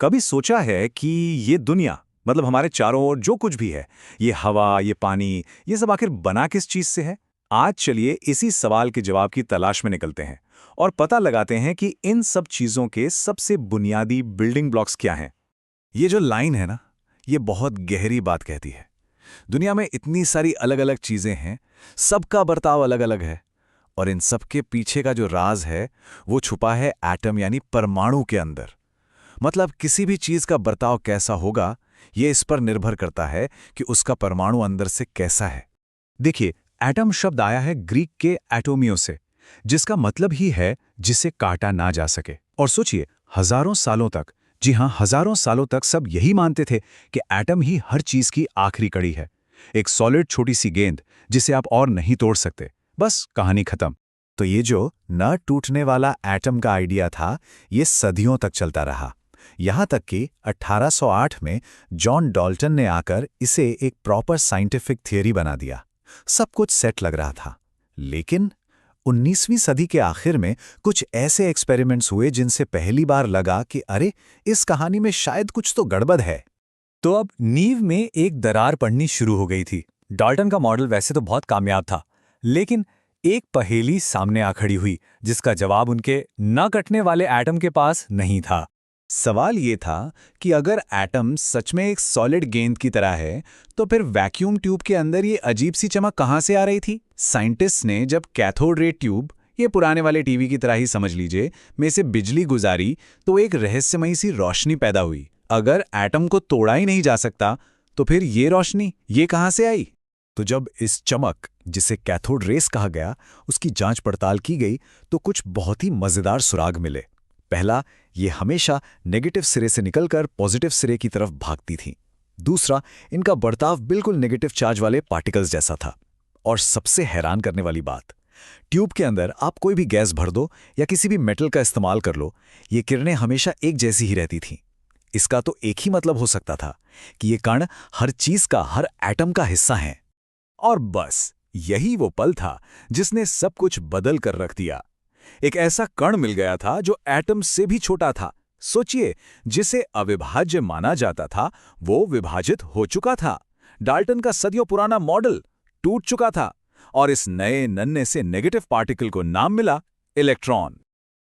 कभी सोचा है कि ये दुनिया मतलब हमारे चारों ओर जो कुछ भी है, ये हवा, ये पानी, ये सब आखिर बना किस चीज से है? आज चलिए इसी सवाल के जवाब की तलाश में निकलते हैं और पता लगाते हैं कि इन सब चीजों के सबसे बुनियादी बिल्डिंग ब्लॉक्स क्या हैं। ये जो लाइन है ना, ये बहुत गहरी बात कहती है। दुनिया में इतनी सारी अलग-अलग चीजें हैं, सबका बर्ताव अलग-अलग है और इन सब के पीछे का जो राज है, वो छुपा है एटम यानी परमाणु के अंदर। मतलब किसी भी चीज का बर्ताव कैसा होगा, ये इस पर निर्भर करता है कि उसका परमाणु अंदर से कैसा है। देखिए, एटम शब्द आया है ग्रीक के एटोमियो से, जिसका मतलब ही है जिसे काटा ना जा सके। और सोचिए, हजारों सालों तक, जी हाँ, हजारों सालों तक सब यही मानते थे कि एटम ही हर चीज की आखिरी कड़ी है। एक सॉलिड छोटी सी गेंद जिसे आप और नहीं तोड़ सकते, बस कहानी खत्म। तो ये जो न टूटने वाला एटम का आइडिया था, ये सदियों तक चलता रहा। यहाँ तक कि 1808 में जॉन डाल्टन ने आकर इसे एक प्रॉपर साइंटिफिक थियरी बना दिया। सब कुछ सेट लग रहा था। लेकिन 19वीं सदी के आखिर में कुछ ऐसे एक्सपेरिमेंट्स हुए जिनसे पहली बार लगा कि अरे, इस कहानी में शायद कुछ तो गड़बड़ है। तो अब नींव में एक दरार पड़नी शुरू हो गई थी। डाल्टन का मॉडल वैसे तो बहुत कामयाब था, लेकिन एक पहेली सामने आ खड़ी हुई जिसका जवाब उनके न कटने वाले एटम के पास नहीं था। सवाल ये था कि अगर एटम सच में एक सॉलिड गेंद की तरह है, तो फिर वैक्यूम ट्यूब के अंदर ये अजीब सी चमक कहाँ से आ रही थी? साइंटिस्ट्स ने जब कैथोड रे ट्यूब, ये पुराने वाले टीवी की तरह ही समझ लीजिए, में से बिजली गुजारी, तो एक रहस्यमयी सी रोशनी पैदा हुई। अगर एटम को तोड़ा ही नहीं जा सकता, तो फिर ये रोशनी ये कहाँ से आई? तो जब इस चमक, जिसे कैथोड रेस कहा गया, उसकी जांच पड़ताल की गई, तो कुछ बहुत ही मजेदार सुराग मिले। पहला, ये हमेशा नेगेटिव सिरे से निकलकर पॉजिटिव सिरे की तरफ भागती थी। दूसरा, इनका बर्ताव बिल्कुल नेगेटिव चार्ज वाले पार्टिकल्स जैसा था। और सबसे हैरान करने वाली बात, ट्यूब के अंदर आप कोई भी गैस भर दो या किसी भी मेटल का इस्तेमाल कर लो, ये किरणें हमेशा एक जैसी ही रहती थीं। इसका तो एक ही मतलब हो सकता था कि ये कण हर चीज का, हर एटम का हिस्सा हैं। और बस यही वो पल था जिसने सब कुछ बदल कर रख दिया। एक ऐसा कण मिल गया था जो एटम से भी छोटा था। सोचिए, जिसे अविभाज्य माना जाता था, वो विभाजित हो चुका था। डाल्टन का सदियों पुराना मॉडल टूट चुका था और इस नए नन्हे से नेगेटिव पार्टिकल को नाम मिला इलेक्ट्रॉन।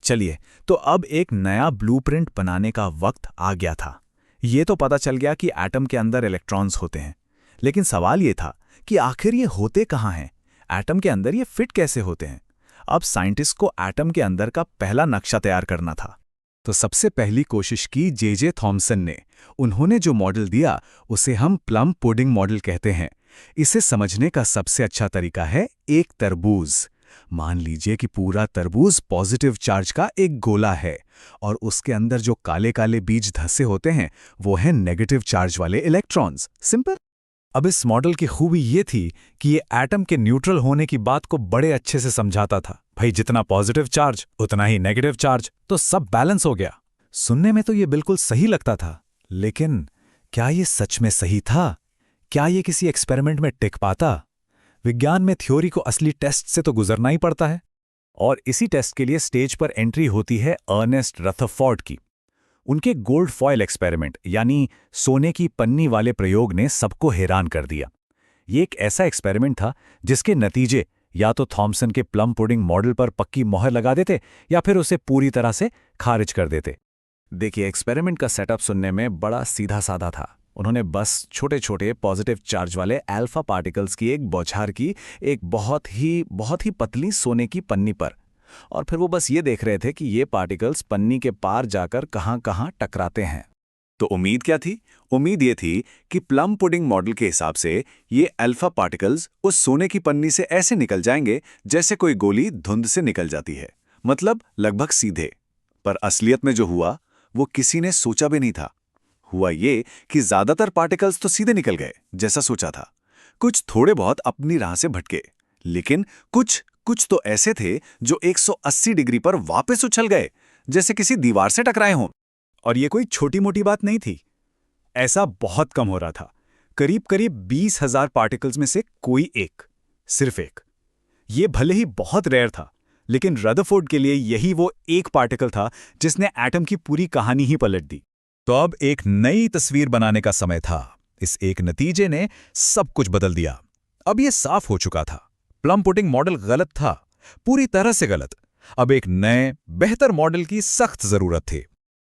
चलिए, तो अब एक नया ब्लूप्रिंट बनाने का वक्त आ गया था। ये तो पता चल गया कि एटम के अंदर इलेक्ट्रॉन्स होते हैं, लेकिन सवाल ये था कि आखिर ये होते कहाँ हैं? एटम के अंदर ये फिट कैसे होते हैं? अब साइंटिस्ट को एटम के अंदर का पहला नक्शा तैयार करना था। तो सबसे पहली कोशिश की जे थॉमसन ने। उन्होंने जो मॉडल दिया, उसे हम प्लम पुडिंग मॉडल कहते हैं। इसे समझने का सबसे अच्छा तरीका है एक तरबूज। मान लीजिए कि पूरा तरबूज पॉजिटिव चार्ज का एक गोला है और उसके अंदर जो काले काले बीज धसे होते हैं, वो हैं नेगेटिव चार्ज वाले इलेक्ट्रॉन्स। सिंपल। अब इस मॉडल की खूबी ये थी कि ये एटम के न्यूट्रल होने की बात को बड़े अच्छे से समझाता था। भाई, जितना पॉजिटिव चार्ज उतना ही नेगेटिव चार्ज, तो सब बैलेंस हो गया। सुनने में तो ये बिल्कुल सही लगता था, लेकिन क्या ये सच में सही था? क्या ये किसी एक्सपेरिमेंट में टिक पाता? विज्ञान में थ्योरी को असली टेस्ट से तो गुजरना ही पड़ता है। और इसी टेस्ट के लिए स्टेज पर एंट्री होती है अर्नेस्ट रदरफोर्ड की। उनके गोल्ड फॉयल एक्सपेरिमेंट यानी सोने की पन्नी वाले प्रयोग ने सबको हैरान कर दिया। ये एक ऐसा एक्सपेरिमेंट था जिसके नतीजे या तो थॉमसन के प्लम पुडिंग मॉडल पर पक्की मोहर लगा देते या फिर उसे पूरी तरह से खारिज कर देते। देखिए, एक्सपेरिमेंट का सेटअप सुनने में बड़ा सीधा साधा था। उन्होंने बस छोटे छोटे पॉजिटिव चार्ज वाले अल्फा पार्टिकल्स की एक बौछार की, एक बहुत ही पतली सोने की पन्नी पर, और फिर वो बस ये देख रहे थे कि ये पार्टिकल्स पन्नी के पार जाकर कहां कहां टकराते हैं। तो उम्मीद क्या थी? उम्मीद ये थी कि प्लम पुडिंग मॉडल के हिसाब से ये अल्फा पार्टिकल्स उस सोने की पन्नी से ऐसे निकल जाएंगे जैसे कोई गोली धुंध से निकल जाती है, मतलब लगभग सीधे। पर असलियत में जो हुआ, वो किसी ने सोचा भी नहीं था। हुआ ये कि ज्यादातर पार्टिकल्स तो सीधे निकल गए जैसा सोचा था। कुछ थोड़े बहुत अपनी राह से भटके, लेकिन कुछ तो ऐसे थे जो 180 डिग्री पर वापस उछल गए, जैसे किसी दीवार से टकराए हों। और ये कोई छोटी मोटी बात नहीं थी। ऐसा बहुत कम हो रहा था। करीब करीब 20,000 पार्टिकल्स में से कोई एक, सिर्फ एक। ये भले ही बहुत रेयर था, लेकिन रदरफोर्ड के लिए यही वो एक पार्टिकल था जिसने एटम की पूरी कहानी ही पलट दी। तो अब एक नई तस्वीर बनाने का समय था। इस एक नतीजे ने सब कुछ बदल दिया। अब यह साफ हो चुका था, प्लम पुडिंग मॉडल गलत था, पूरी तरह से गलत। अब एक नए, बेहतर मॉडल की सख्त जरूरत थी।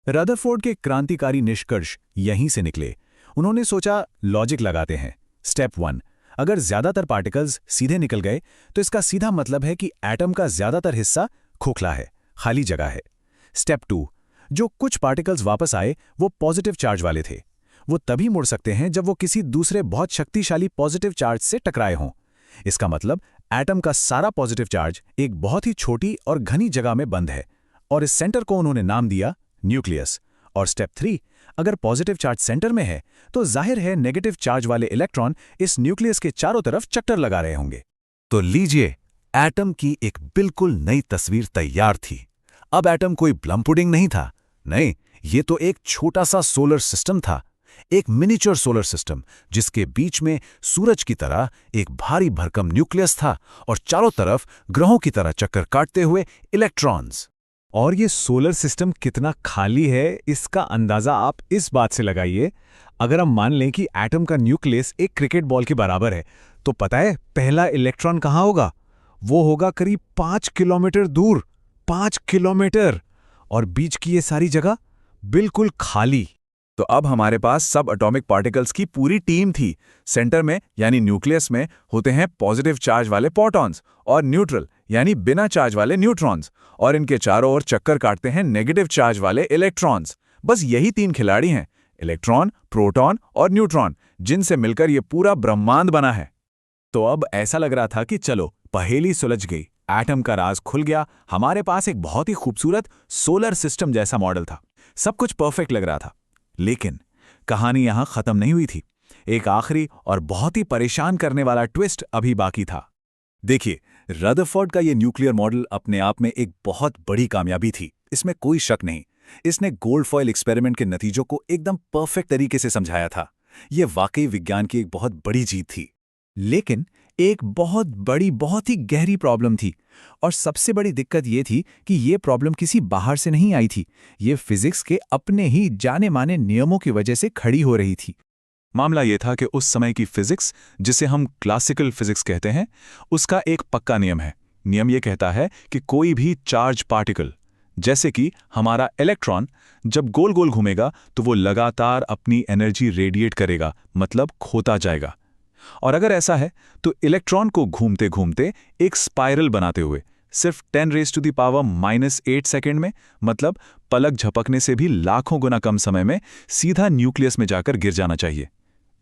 रदरफोर्ड के क्रांतिकारी निष्कर्ष यहीं से निकले। उन्होंने सोचा, लॉजिक लगाते हैं। स्टेप 1, अगर ज्यादातर पार्टिकल्स सीधे निकल गए तो इसका सीधा मतलब है कि एटम का ज्यादातर हिस्सा खोखला है, खाली जगह है। स्टेप 2, जो कुछ पार्टिकल्स वापस आए वो पॉजिटिव चार्ज वाले थे। वो तभी मुड़ सकते हैं जब वो किसी दूसरे बहुत शक्तिशाली पॉजिटिव चार्ज से टकराए हों। इसका मतलब एटम का सारा पॉजिटिव चार्ज एक बहुत ही छोटी और घनी जगह में बंद है, और इस सेंटर को उन्होंने नाम दिया न्यूक्लियस। और स्टेप 3, अगर पॉजिटिव चार्ज सेंटर में है तो जाहिर है नेगेटिव चार्ज वाले इलेक्ट्रॉन इस न्यूक्लियस के चारों तरफ चक्कर लगा रहे होंगे। तो लीजिए, एटम की एक बिल्कुल नई तस्वीर तैयार थी। अब एटम कोई प्लम पुडिंग नहीं था, नहीं, ये तो एक छोटा सा सोलर सिस्टम था, एक मिनिएचर सोलर सिस्टम जिसके बीच में सूरज की तरह एक भारी भरकम न्यूक्लियस था और चारों तरफ ग्रहों की तरह चक्कर काटते हुए इलेक्ट्रॉन्स। और ये सोलर सिस्टम कितना खाली है इसका अंदाजा आप इस बात से लगाइए। अगर हम मान लें कि एटम का न्यूक्लियस एक क्रिकेट बॉल के बराबर है, तो पता है पहला इलेक्ट्रॉन कहाँ होगा? वो होगा करीब 5 किलोमीटर दूर। 5 किलोमीटर! और बीच की ये सारी जगह बिल्कुल खाली। तो अब हमारे पास सब एटॉमिक पार्टिकल्स की पूरी टीम थी। सेंटर में यानी न्यूक्लियस में होते हैं पॉजिटिव चार्ज वाले प्रोटॉन्स और न्यूट्रल यानी बिना चार्ज वाले न्यूट्रॉन्स, और इनके चारों ओर चक्कर काटते हैं नेगेटिव चार्ज वाले इलेक्ट्रॉन्स। बस यही 3 खिलाड़ी हैं, इलेक्ट्रॉन, प्रोटॉन और न्यूट्रॉन, जिनसे मिलकर ये पूरा ब्रह्मांड बना है। तो अब ऐसा लग रहा था कि चलो पहेली सुलझ गई, एटम का राज खुल गया। हमारे पास एक बहुत ही खूबसूरत सोलर सिस्टम जैसा मॉडल था, सब कुछ परफेक्ट लग रहा था। लेकिन कहानी यहां खत्म नहीं हुई थी। एक आखिरी और बहुत ही परेशान करने वाला ट्विस्ट अभी बाकी था। देखिए, रदरफोर्ड का यह न्यूक्लियर मॉडल अपने आप में एक बहुत बड़ी कामयाबी थी, इसमें कोई शक नहीं। इसने गोल्ड फॉयल एक्सपेरिमेंट के नतीजों को एकदम परफेक्ट तरीके से समझाया था। यह वाकई विज्ञान की एक बहुत बड़ी जीत थी। लेकिन एक बहुत बड़ी, बहुत ही गहरी प्रॉब्लम थी, और सबसे बड़ी दिक्कत यह थी कि यह प्रॉब्लम किसी बाहर से नहीं आई थी। ये फिजिक्स के अपने ही जाने माने नियमों की वजह से खड़ी हो रही थी। मामला यह था कि उस समय की फिजिक्स, जिसे हम क्लासिकल फिजिक्स कहते हैं, उसका एक पक्का नियम है। नियम यह कहता है कि कोई भी चार्ज पार्टिकल, जैसे कि हमारा इलेक्ट्रॉन, जब गोल गोल घूमेगा तो वो लगातार अपनी एनर्जी रेडिएट करेगा, मतलब खोता जाएगा। और अगर ऐसा है तो इलेक्ट्रॉन को घूमते घूमते एक स्पाइरल बनाते हुए सिर्फ 10⁻⁻8 सेकेंड में, मतलब पलक झपकने से भी लाखों गुना कम समय में, सीधा न्यूक्लियस में जाकर गिर जाना चाहिए।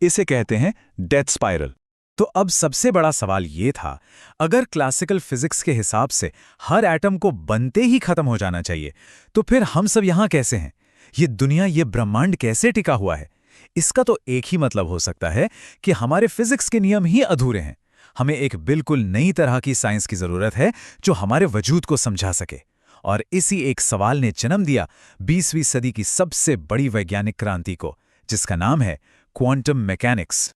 इसे कहते हैं डेथ स्पाइरल। तो अब सबसे बड़ा सवाल ये था, अगर क्लासिकल फिजिक्स के हिसाब से हर एटम को बनते ही खत्म हो जाना चाहिए, तो फिर हम सब यहां कैसे हैं? ये दुनिया, ये ब्रह्मांड कैसे टिका हुआ है? इसका तो एक ही मतलब हो सकता है कि हमारे फिजिक्स के नियम ही अधूरे हैं। हमें एक बिल्कुल नई तरह की साइंस की जरूरत है जो हमारे वजूद को समझा सके। और इसी एक सवाल ने जन्म दिया 20वीं सदी की सबसे बड़ी वैज्ञानिक क्रांति को, जिसका नाम है क्वांटम मैकेनिक्स।